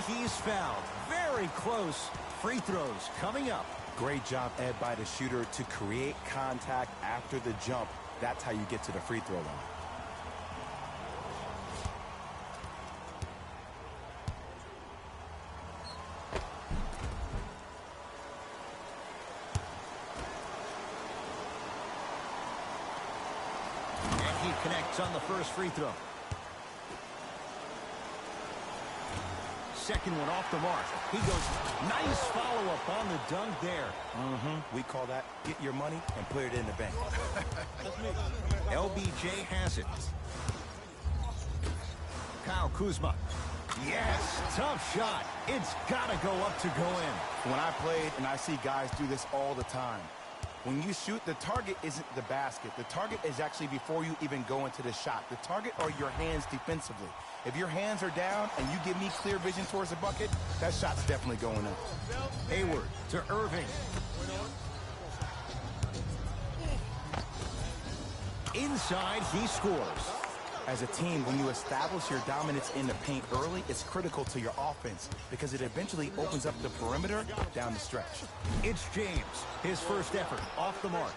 he's fouled. Very close. Free throws coming up. Great job, Ed, by the shooter to create contact after the jump. That's how you get to the free throw line. And he connects on the first free throw. Second one off the mark. He goes, nice follow-up on the dunk there. We call that get your money and put it in the bank. LBJ has it. Kyle Kuzma. Yes, tough shot. It's got to go up to go in. When I played, and I see guys do this all the time, when you shoot, the target isn't the basket. The target is actually before you even go into the shot. The target are your hands defensively. If your hands are down and you give me clear vision towards the bucket, that shot's definitely going up. Hayward to Irving. Inside, he scores. As a team, when you establish your dominance in the paint early, it's critical to your offense because it eventually opens up the perimeter down the stretch. It's James, his first effort off the mark.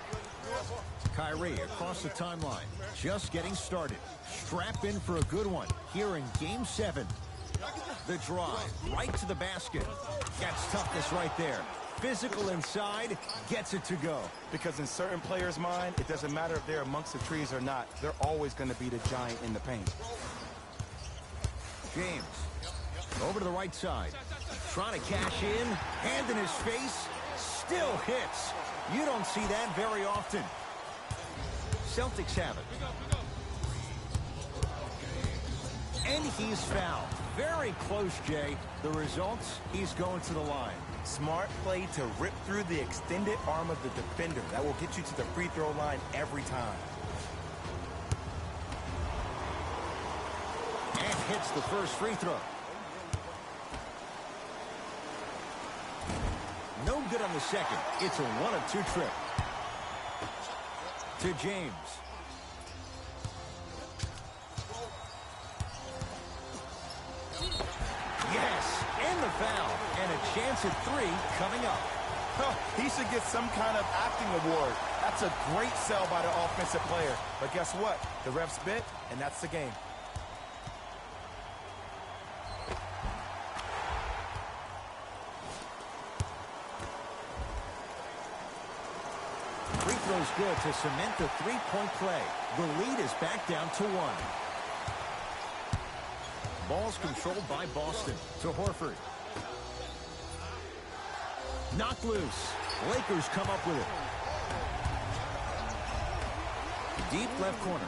Kyrie across the timeline, just getting started. Strap in for a good one here in Game 7. The drive, right to the basket. That's toughness right there. Physical inside, gets it to go. Because in certain players' mind, it doesn't matter if they're amongst the trees or not. They're always going to be the giant in the paint. James, over to the right side. Trying to cash in, hand in his face, still hits. You don't see that very often. Celtics have it. And he's fouled. Very close, Jay. The results, he's going to the line. Smart play to rip through the extended arm of the defender. That will get you to the free throw line every time. And hits the first free throw. No good on the second. It's a 1-of-2 trip. To James. Yes, and the foul. And a chance at 3 coming up. He should get some kind of acting award. That's a great sell by the offensive player. But guess what? The refs bit, and that's the game. Free throw's good to cement the three-point play. The lead is back down to 1. Ball's controlled by Boston to Horford. Knocked loose. Lakers come up with it. Deep left corner.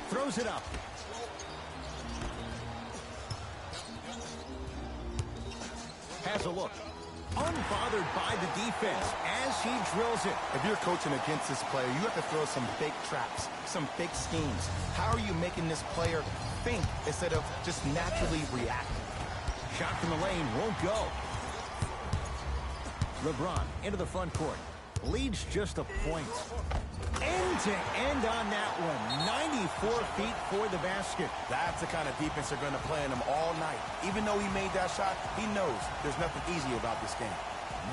Throws it up. Has a look. Unbothered by the defense as he drills it. If you're coaching against this player, you have to throw some fake traps, some fake schemes. How are you making this player think instead of just naturally react? Shot from the lane won't go. LeBron into the front court. Leads just a point. End-to-end on that one. 94 feet for the basket. That's the kind of defense they're going to play on him all night. Even though he made that shot, he knows there's nothing easy about this game.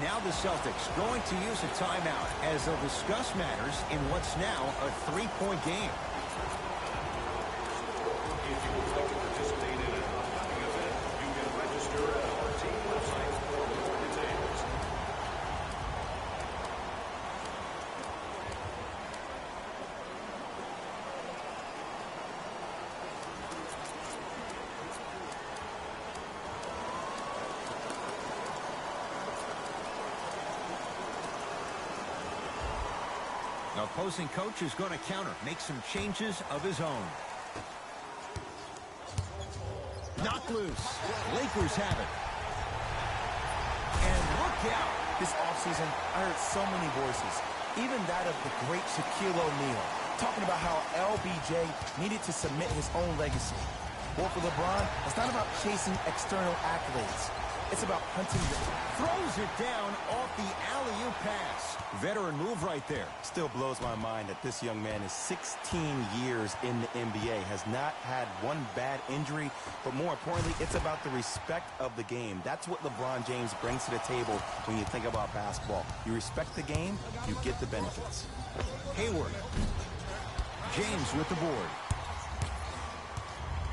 Now the Celtics going to use a timeout as they'll discuss matters in what's now a three-point game. If you would like to participate in a hockey event, you can register at our team website for more details. The opposing coach is going to counter, make some changes of his own. Knocked loose. Lakers have it. And look out. This offseason, I heard so many voices, even that of the great Shaquille O'Neal, talking about how LBJ needed to submit his own legacy. Well, for LeBron, it's not about chasing external accolades. It's about hunting the... Throws it down off the alley-oop pass. Veteran move right there. Still blows my mind that this young man is 16 years in the NBA, has not had one bad injury, but more importantly, it's about the respect of the game. That's what LeBron James brings to the table when you think about basketball. You respect the game, you get the benefits. Hayward. James with the board.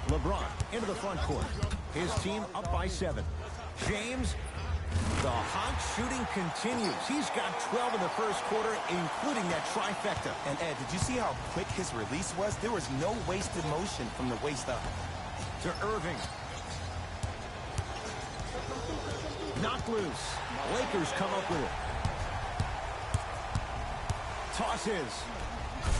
LeBron into the front court. His team up by 7. James, the hot shooting continues. He's got 12 in the first quarter, including that trifecta. And Ed, did you see how quick his release was? There was no wasted motion from the waist up. To Irving. Knocked loose. Lakers come up with it. Tosses.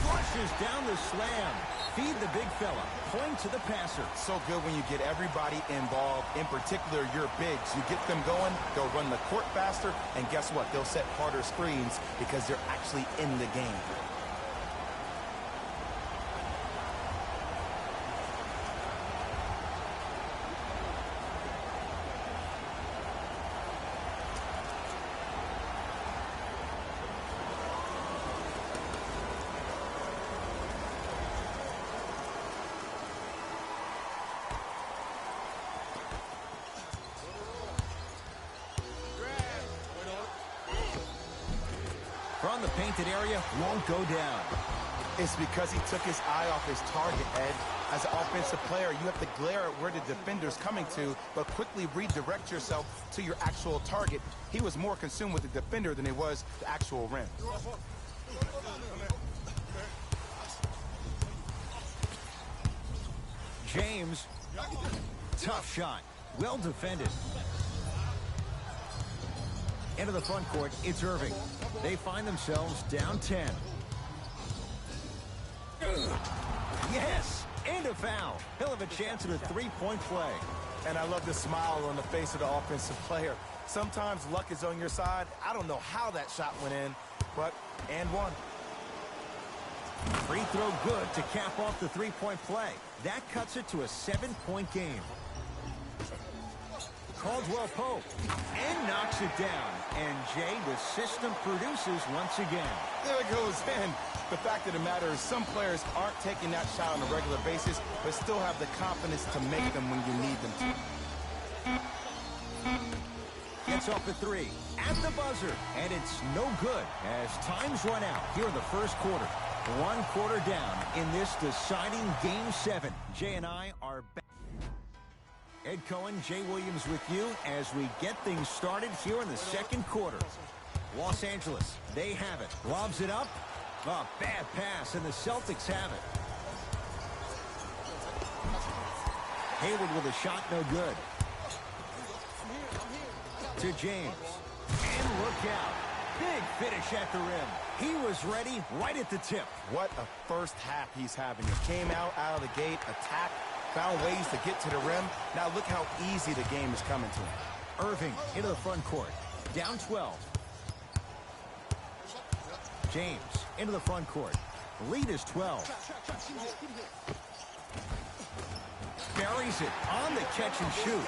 Flushes down the slam. Feed the big fella. Point to the passer. So good when you get everybody involved, in particular your bigs. You get them going, they'll run the court faster, and guess what? They'll set harder screens because they're actually in the game. From the painted area, won't go down. It's because he took his eye off his target, Ed. As an offensive player, you have to glare at where the defender's coming to, but quickly redirect yourself to your actual target. He was more consumed with the defender than he was the actual rim. James, tough shot. Well defended. Into the front court, it's Irving. They find themselves down 10. Yes, and a foul. He'll have a chance at a three-point play. And I love the smile on the face of the offensive player. Sometimes luck is on your side. I don't know how that shot went in, but and one. Free throw good to cap off the three-point play. That cuts it to a 7-point game. Caldwell Pope, and knocks it down. And Jay, the system produces once again. There it goes in. The fact of the matter is some players aren't taking that shot on a regular basis, but still have the confidence to make them when you need them to. Gets off the 3 at the buzzer, and it's no good as time's run out here in the first quarter. 1 quarter down in this deciding Game 7. Jay and I are back. Ed Cohen, Jay Williams with you as we get things started here in the second quarter. Los Angeles, they have it. Lobs it up. Oh, bad pass, and the Celtics have it. Hayward with a shot, no good. To James. And look out. Big finish at the rim. He was ready right at the tip. What a first half he's having. He came out of the gate, attacked, found ways to get to the rim. Now look how easy the game is coming to him. Irving into the front court. Down 12. James into the front court. Lead is 12. Buries it on the catch and shoot.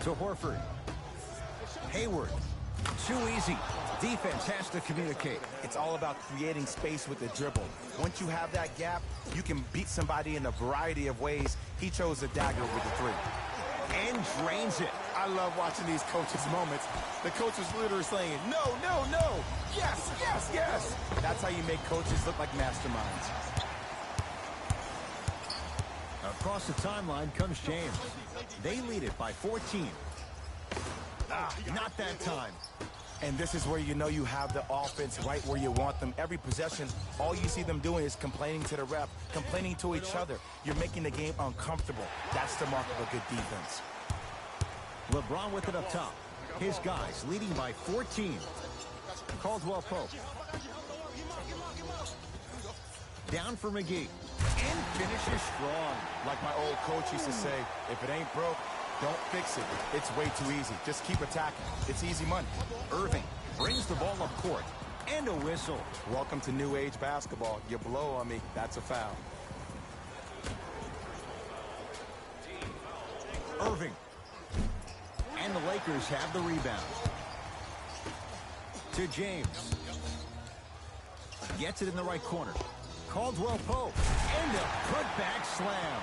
To Horford. Hayward. Too easy. Defense has to communicate. It's all about creating space with the dribble. Once you have that gap, you can beat somebody in a variety of ways. He chose a dagger with the 3. And drains it. I love watching these coaches' moments. The coach is literally saying, no, no, no. Yes, yes, yes. That's how you make coaches look like masterminds. Across the timeline comes James. They lead it by 14. Not that time. And this is where you know you have the offense right where you want them. Every possession, all you see them doing is complaining to the ref, complaining to each other. You're making the game uncomfortable. That's the mark of a good defense. LeBron with it up top. His guys leading by 14. Caldwell Pope. Down for McGee. And finishes strong. Like my old coach used to say, if it ain't broke, don't fix it. It's way too easy. Just keep attacking. It's easy money. Irving brings the ball up court. And a whistle. Welcome to new age basketball. You blow on me, that's a foul. Irving. And the Lakers have the rebound. To James. Gets it in the right corner. Caldwell Pope. And a putback slam.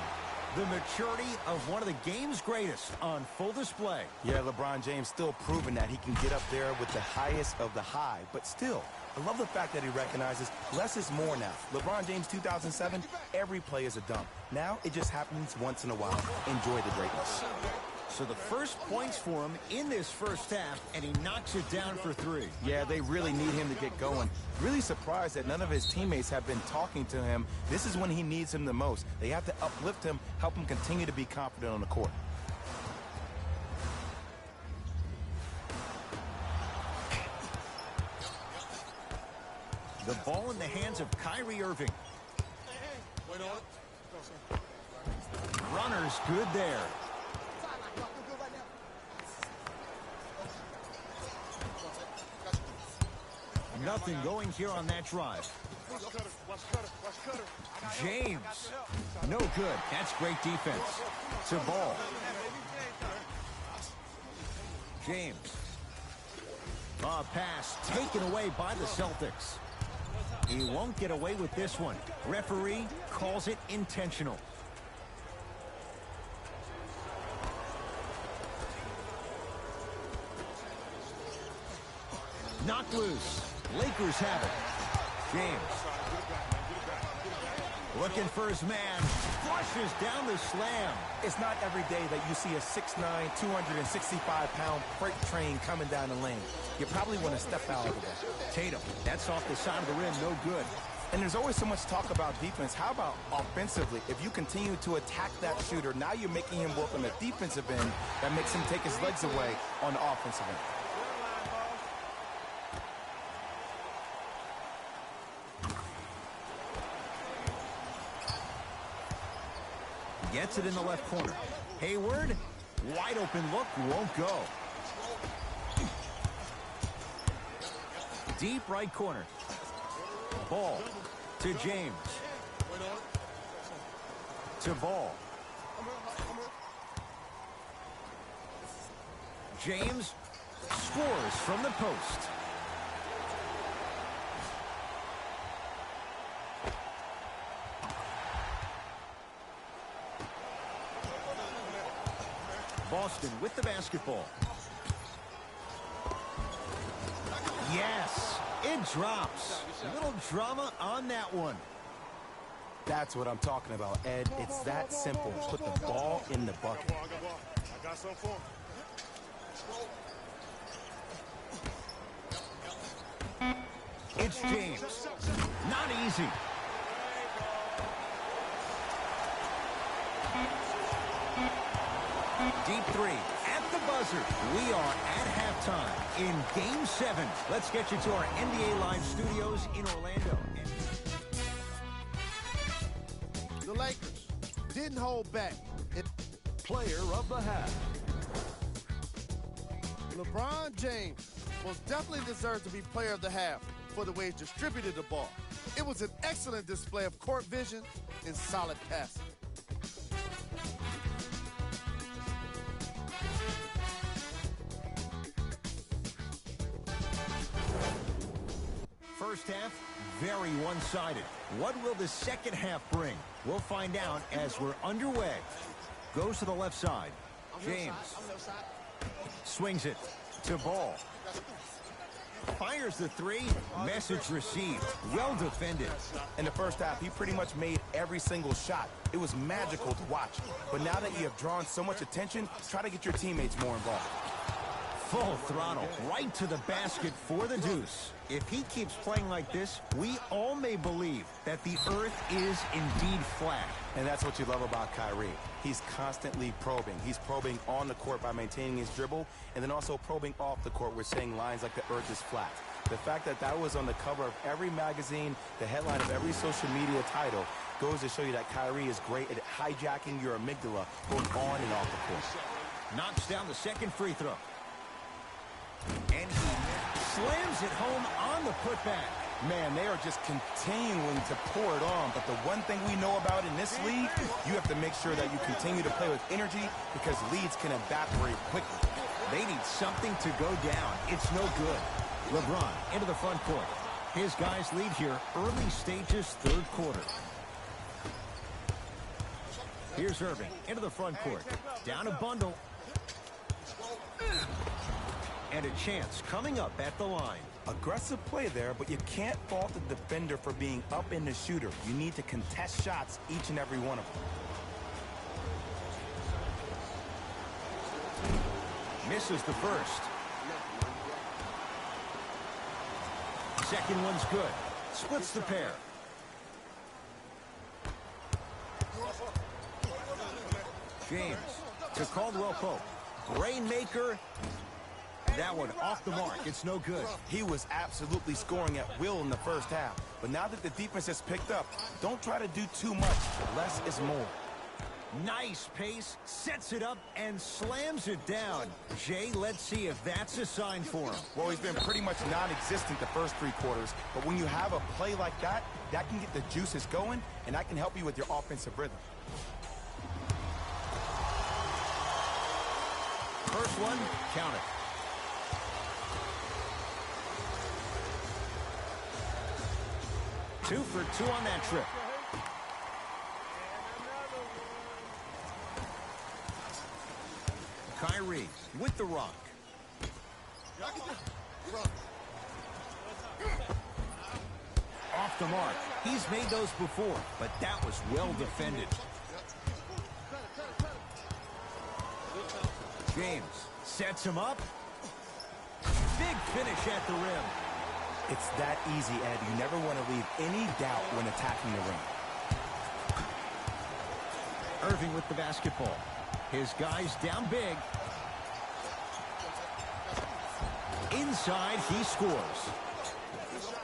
The maturity of one of the game's greatest on full display. Yeah, LeBron James still proving that he can get up there with the highest of the high. But still, I love the fact that he recognizes less is more now. LeBron James 2007, every play is a dunk. Now it just happens once in a while. Enjoy the greatness. So the first points for him in this first half, and he knocks it down for 3. Yeah, they really need him to get going. Really surprised that none of his teammates have been talking to him. This is when he needs him the most. They have to uplift him, help him continue to be confident on the court. The ball in the hands of Kyrie Irving. Runner's good there. Nothing going here on that drive. James. No good. That's great defense. To Ball. James. Pass taken away by the Celtics. He won't get away with this one. Referee calls it intentional. Knocked loose. Lakers have it. James. Looking for his man. Flushes down the slam. It's not every day that you see a 6'9", 265-pound freight train coming down the lane. You probably want to step out of it. Tatum. That's off the side of the rim. No good. And there's always so much talk about defense. How about offensively? If you continue to attack that shooter, now you're making him work on the defensive end. That makes him take his legs away on the offensive end. Gets it in the left corner. Hayward, wide open look, won't go. Deep right corner. Ball to James. To Ball. James scores from the post. Boston with the basketball. Yes, it drops. A little drama on that one. That's what I'm talking about, Ed. It's that simple. Put the ball in the bucket. I got something for him. It's James. Not easy. Deep three at the buzzer. We are at halftime in Game 7. Let's get you to our NBA Live studios in Orlando. The Lakers didn't hold back. Player of the half. LeBron James most definitely deserves to be player of the half for the way he distributed the ball. It was an excellent display of court vision and solid passing. First half, very one-sided. What will the second half bring? We'll find out as we're underway. Goes to the left side. James. Swings it to Ball. Fires the three. Message received. Well defended. In the first half, he pretty much made every single shot. It was magical to watch. But now that you have drawn so much attention, try to get your teammates more involved. Full throttle, right to the basket for the deuce. If he keeps playing like this, we all may believe that the earth is indeed flat. And that's what you love about Kyrie. He's constantly probing. He's probing on the court by maintaining his dribble, and then also probing off the court with saying lines like the earth is flat. The fact that that was on the cover of every magazine, the headline of every social media title, goes to show you that Kyrie is great at hijacking your amygdala both on and off the court. Knocks down the second free throw. And he slams it home on the putback. Man, they are just continuing to pour it on. But the one thing we know about in this league, you have to make sure that you continue to play with energy because leads can evaporate quickly. They need something to go down. It's no good. LeBron into the front court. His guys lead here early stages, third quarter. Here's Irving into the front court. Down a bundle. And a chance coming up at the line. Aggressive play there, but you can't fault the defender for being up in the shooter. You need to contest shots, each and every one of them. Misses the first. Second one's good. Splits the pair. James to Caldwell Pope. Rainmaker. That one off the mark. It's no good. He was absolutely scoring at will in the first half. But now that the defense has picked up, don't try to do too much. Less is more. Nice pace, sets it up, and slams it down. Jay, let's see if that's a sign for him. Well, he's been pretty much non-existent the first three quarters. But when you have a play like that, that can get the juices going, and that can help you with your offensive rhythm. First one, count it. Two for two on that trip. Kyrie with the rock. Off the mark. He's made those before, but that was well defended. James sets him up. Big finish at the rim. It's that easy, Ed. You never want to leave any doubt when attacking the rim. Irving with the basketball. His guys down big. Inside, he scores.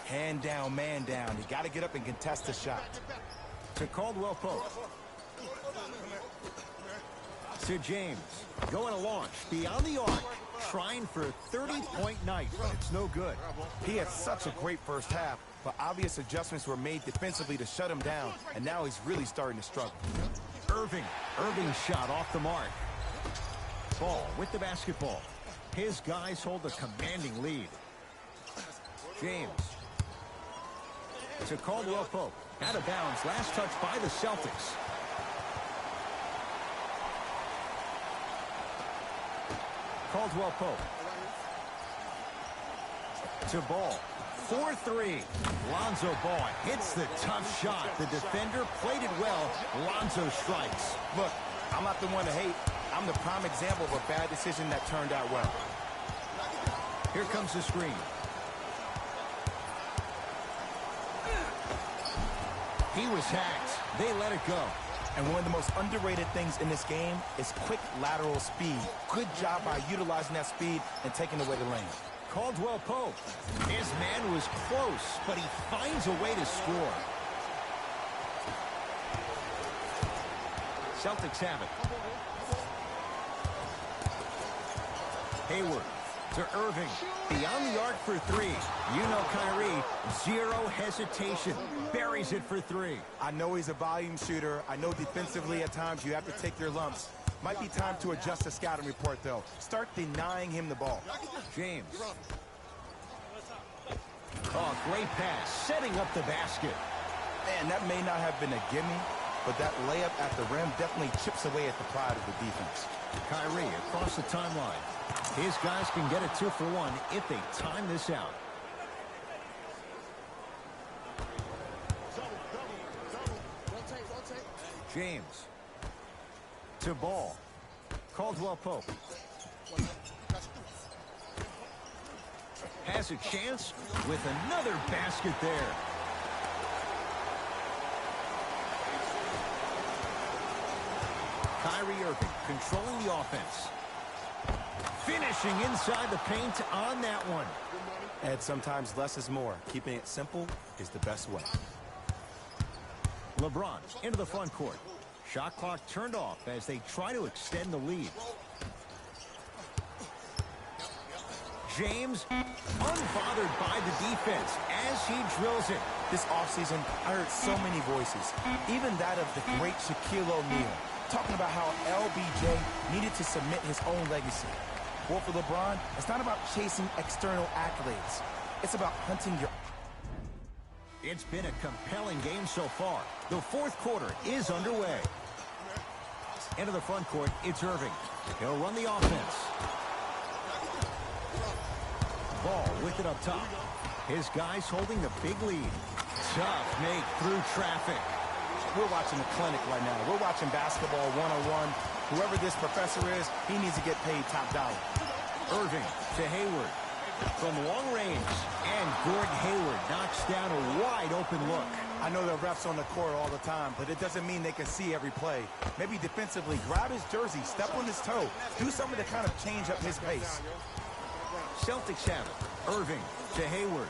Hand down, man down. You got to get up and contest the shot. To Caldwell Pope. To James. Going to launch beyond the arc. Trying for a 30-point night, but it's no good. He had such a great first half, but obvious adjustments were made defensively to shut him down, and now he's really starting to struggle. Irving's shot off the mark. Ball with the basketball. His guys hold a commanding lead. James. To Caldwell Pope. Out of bounds. Last touch by the Celtics. Caldwell Pope. To Ball. 4-3. Lonzo Ball hits the tough shot. The defender played it well. Lonzo strikes. Look, I'm not the one to hate. I'm the prime example of a bad decision that turned out well. Here comes the screen. He was hacked. They let it go. And one of the most underrated things in this game is quick lateral speed. Good job by utilizing that speed and taking away the lane. Caldwell Pope. His man was close, but he finds a way to score. Celtics have it. Hayward to Irving. Beyond the arc for three. You know Kyrie, zero hesitation. Buries it for three. I know he's a volume shooter. I know defensively at times you have to take your lumps. Might be time to adjust the scouting report, though. Start denying him the ball. James. Oh, great pass. Setting up the basket. Man, that may not have been a gimme, but that layup at the rim definitely chips away at the pride of the defense. Kyrie across the timeline. His guys can get a 2-for-1 if they time this out. James. To Ball. Caldwell Pope. Has a chance with another basket there. Kyrie Irving controlling the offense. Finishing inside the paint on that one. Ed, sometimes less is more. Keeping it simple is the best way. LeBron into the front court. Shot clock turned off as they try to extend the lead. James, unbothered by the defense as he drills it. This offseason, I heard so many voices, even that of the great Shaquille O'Neal, talking about how LBJ needed to submit his own legacy. Well, for LeBron, it's not about chasing external accolades. It's about hunting your... It's been a compelling game so far. The fourth quarter is underway. Into the front court, it's Irving. He'll run the offense. Ball with it up top. His guys holding the big lead. Tough make through traffic. We're watching a clinic right now. We're watching basketball one-on-one. Whoever this professor is, he needs to get paid top dollar. Irving to Hayward. From long range, and Gordon Hayward knocks down a wide-open look. I know the refs on the court all the time, but it doesn't mean they can see every play. Maybe defensively, grab his jersey, step on his toe, do something to kind of change up his pace. Celtics have it. Irving to Hayward.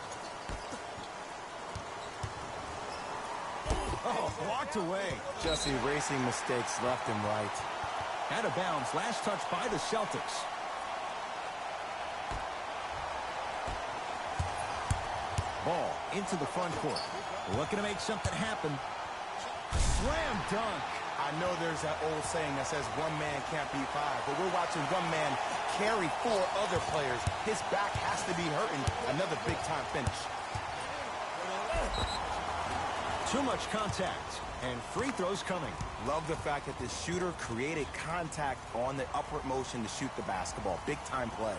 Oh, blocked away. Just erasing mistakes left and right. Out of bounds, last touch by the Celtics. Ball into the front court. Looking to make something happen. Slam dunk. I know there's that old saying that says one man can't beat five, but we're watching one man carry four other players. His back has to be hurting. Another big-time finish. Too much contact, and free throws coming. Love the fact that the shooter created contact on the upward motion to shoot the basketball. Big-time play.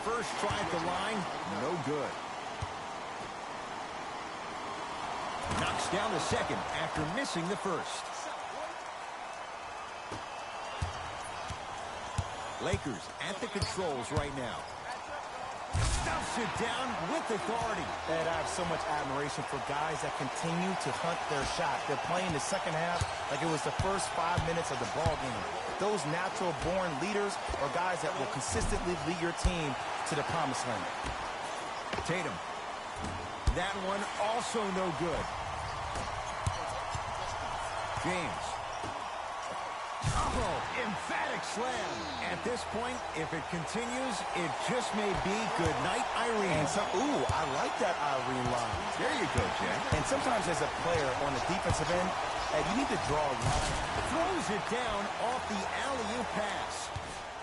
First try at the line, no good. Knocks down the second after missing the first. Lakers at the controls right now. Stuffs it down with authority. And I have so much admiration for guys that continue to hunt their shot. They're playing the second half like it was the first 5 minutes of the ball game. Those natural-born leaders are guys that will consistently lead your team to the promised land. Tatum. That one also no good. James. Oh, emphatic slam. At this point, if it continues, it just may be good night, Irene. And ooh, I like that Irene line. There you go, Jack. And sometimes as a player on the defensive end, you need to draw a line. Throws it down off the alley-oop pass.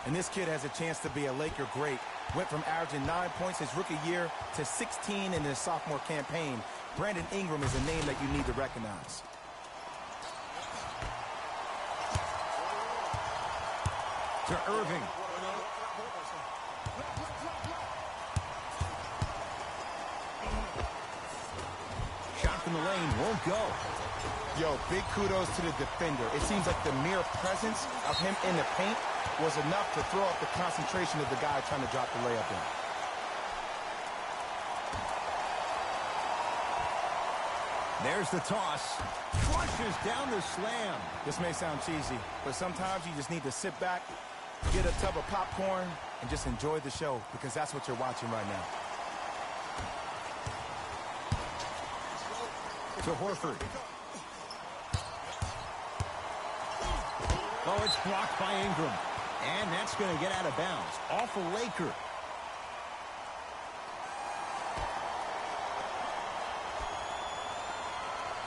And this kid has a chance to be a Laker great. Went from averaging 9 points his rookie year to 16 in his sophomore campaign. Brandon Ingram is a name that you need to recognize. To Irving. Shot from the lane won't go. Yo, big kudos to the defender. It seems like the mere presence of him in the paint was enough to throw off the concentration of the guy trying to drop the layup in. There's the toss. Flushes down the slam. This may sound cheesy, but sometimes you just need to sit back, get a tub of popcorn, and just enjoy the show, because that's what you're watching right now. To Horford. Oh, it's blocked by Ingram. And that's going to get out of bounds. Off a Laker.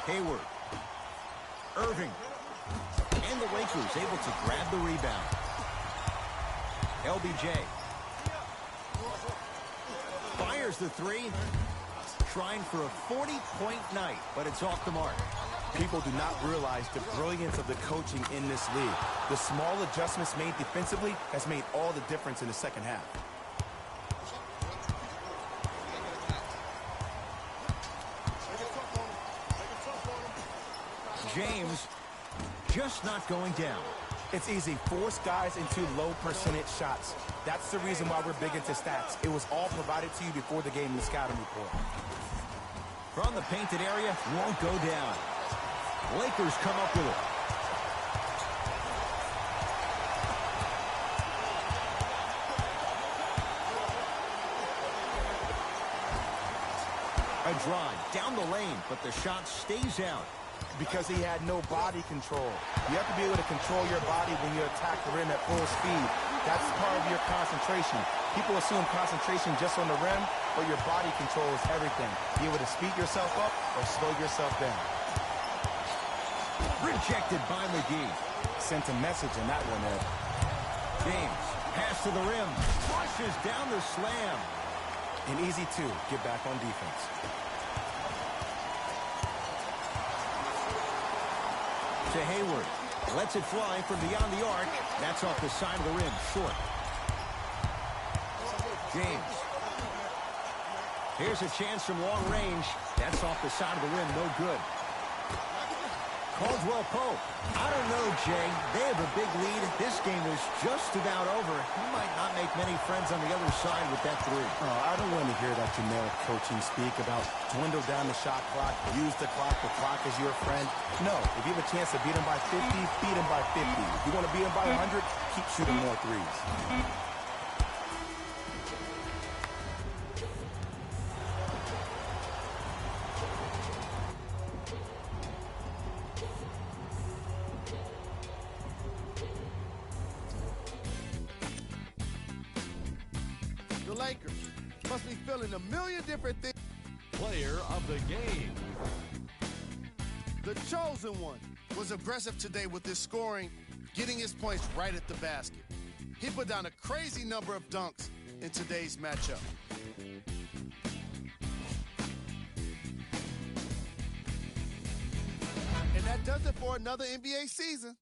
Hayward. Irving. And the Lakers able to grab the rebound. LBJ. Fires the three. Trying for a 40-point night, but it's off the mark. People do not realize the brilliance of the coaching in this league. The small adjustments made defensively has made all the difference in the second half. James just not going down. It's easy. Force guys into low percentage shots. That's the reason why we're big into stats. It was all provided to you before the game in the scouting report. From the painted area, won't go down. Lakers come up with it. A drive down the lane, but the shot stays out. Because he had no body control. You have to be able to control your body when you attack the rim at full speed. That's part of your concentration. People assume concentration just on the rim, but your body control is everything. Be able to speed yourself up or slow yourself down. Rejected by McGee. Sent a message in that one, Ed. James, pass to the rim. Flushes down the slam. And easy to get back on defense. To Hayward. Lets it fly from beyond the arc. That's off the side of the rim, short. James. Here's a chance from long range. That's off the side of the rim, no good. Caldwell Pope. I don't know, Jay. They have a big lead. This game is just about over. He might not make many friends on the other side with that three. Oh, I don't want to hear that generic coaching speak about dwindle down the shot clock, use the clock is your friend. No, if you have a chance to beat him by 50, beat him by 50. If you want to beat him by 100, keep shooting more threes. The Lakers must be feeling a million different things. Player of the game. The chosen one was aggressive today with his scoring, getting his points right at the basket. He put down a crazy number of dunks in today's matchup. And that does it for another NBA season.